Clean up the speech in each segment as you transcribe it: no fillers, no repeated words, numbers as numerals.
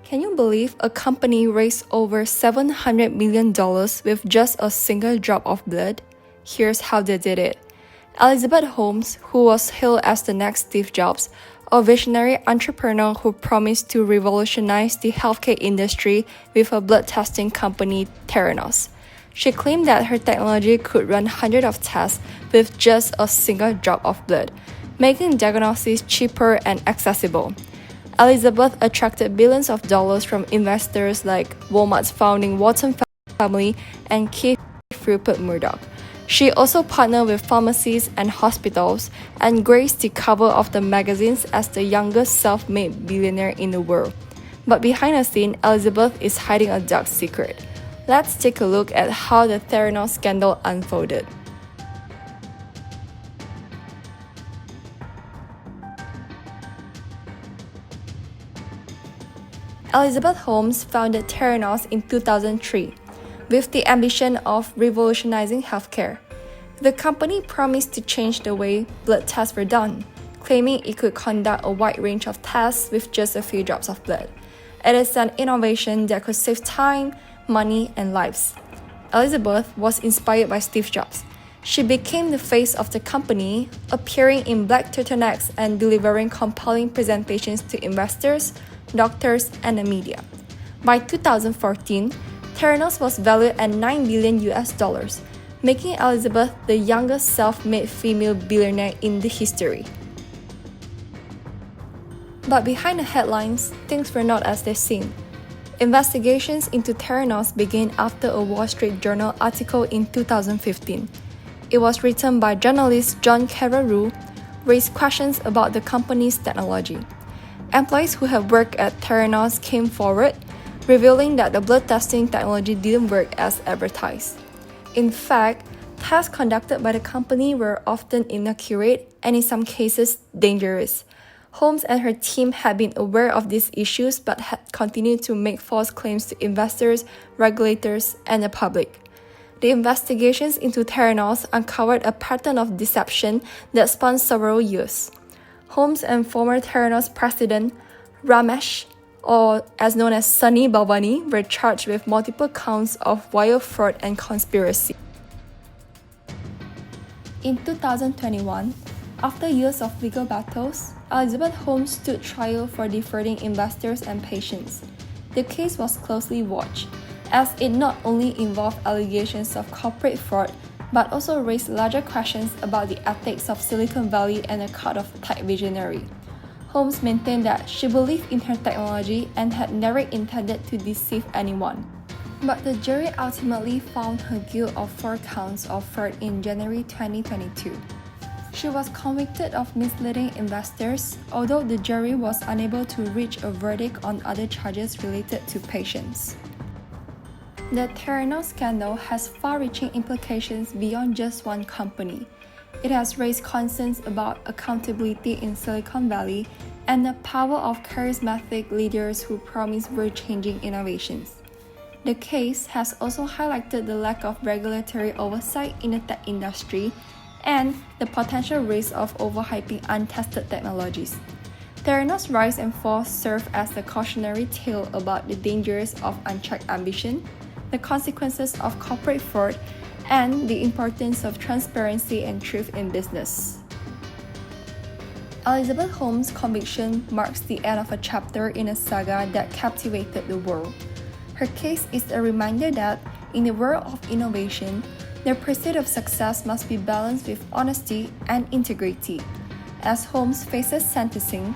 Can you believe a company raised over $700 million with just a single drop of blood? Here's how they did it. Elizabeth Holmes, who was hailed as the next Steve Jobs, a visionary entrepreneur who promised to revolutionize the healthcare industry with her blood testing company Theranos. She claimed that her technology could run hundreds of tests with just a single drop of blood, making diagnosis cheaper and accessible. Elizabeth attracted billions of dollars from investors like Walmart's founding Walton family and Keith Rupert Murdoch. She also partnered with pharmacies and hospitals and graced the cover of the magazines as the youngest self-made billionaire in the world. But behind the scene, Elizabeth is hiding a dark secret. Let's take a look at how the Theranos scandal unfolded. Elizabeth Holmes founded Theranos in 2003 with the ambition of revolutionizing healthcare. The company promised to change the way blood tests were done, claiming it could conduct a wide range of tests with just a few drops of blood. It is an innovation that could save time, money, and lives. Elizabeth was inspired by Steve Jobs. She became the face of the company, appearing in black turtlenecks and delivering compelling presentations to investors, doctors, and the media. By 2014, Theranos was valued at $9 billion, making Elizabeth the youngest self-made female billionaire in the history. But behind the headlines, things were not as they seemed. Investigations into Theranos began after a Wall Street Journal article in 2015. It was written by journalist John Carreyrou, raised questions about the company's technology. Employees who have worked at Theranos came forward, revealing that the blood testing technology didn't work as advertised. In fact, tests conducted by the company were often inaccurate and in some cases dangerous. Holmes and her team had been aware of these issues but had continued to make false claims to investors, regulators, and the public. The investigations into Theranos uncovered a pattern of deception that spanned several years. Holmes and former Theranos president Ramesh, or as known as Sunny Balwani, were charged with multiple counts of wire fraud and conspiracy. In 2021, after years of legal battles, Elizabeth Holmes stood trial for defrauding investors and patients. The case was closely watched, as it not only involved allegations of corporate fraud, but also raised larger questions about the ethics of Silicon Valley and a cult of tech visionary. Holmes maintained that she believed in her technology and had never intended to deceive anyone. But the jury ultimately found her guilty of 4 counts of fraud in January 2022. She was convicted of misleading investors, although the jury was unable to reach a verdict on other charges related to patients. The Theranos scandal has far-reaching implications beyond just one company. It has raised concerns about accountability in Silicon Valley and the power of charismatic leaders who promise world-changing innovations. The case has also highlighted the lack of regulatory oversight in the tech industry and the potential risk of overhyping untested technologies. Theranos' rise and fall serve as a cautionary tale about the dangers of unchecked ambition, the consequences of corporate fraud, and the importance of transparency and truth in business. Elizabeth Holmes' conviction marks the end of a chapter in a saga that captivated the world. Her case is a reminder that, in the world of innovation, the pursuit of success must be balanced with honesty and integrity. As Holmes faces sentencing,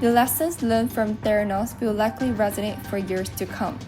the lessons learned from Theranos will likely resonate for years to come.